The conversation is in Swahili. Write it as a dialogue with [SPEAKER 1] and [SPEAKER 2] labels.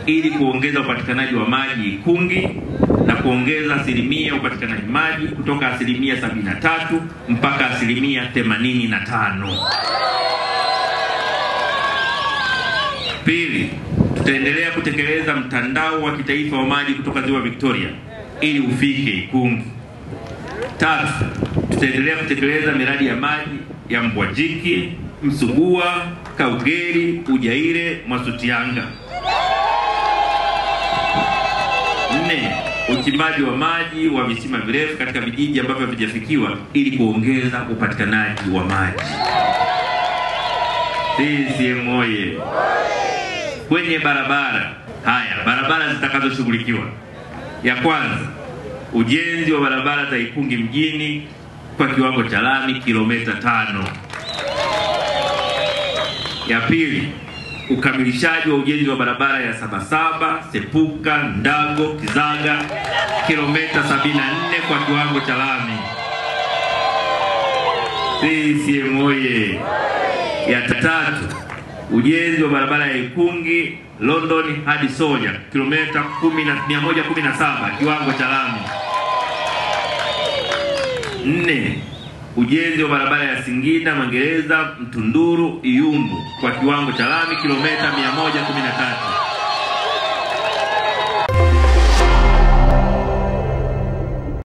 [SPEAKER 1] ili kuongeza upatikanaji wa maji Ikungi na kuongeza asilimia upatikanaji maji kutoka asilimia 73 mpaka asilimia 85. Pili, tutaendelea kutekeleza mtandao wa kitaifa wa maji kutoka Ziwa Victoria ili ufike Ikungi. Tatu, tutaendelea kutekeleza miradi ya maji ya Mbwajiki, Msugua, Kaugeri, Ujaire, Mwasutianga. 4, uchimbaji wa maji wa visima virefu katika vijiji ambavyo havijafikiwa ili kuongeza upatikanaji wa maji. CCM oye! Kwenye barabara, barabara zitakazoshughulikiwa. Ya kwanza, ujenzi wa barabara za Ikungi mjini kwa kiwango cha lami kilomita 5. Ya pili, ukamilishaji wa ujenzi wa barabara ya Sabasaba, Sepuka, Ndago, Kizaga kilomita 74 kwa kiwango cha lami. CCM oye! Ya tatu, ujenzi wa barabara ya Ikungi London hadi Soja kilomita 117 kiwango cha lami. 4, ujenzi wa barabara ya Singida Magereza Mtunduru Iyumbu kwa kiwango cha lami kilomita 113.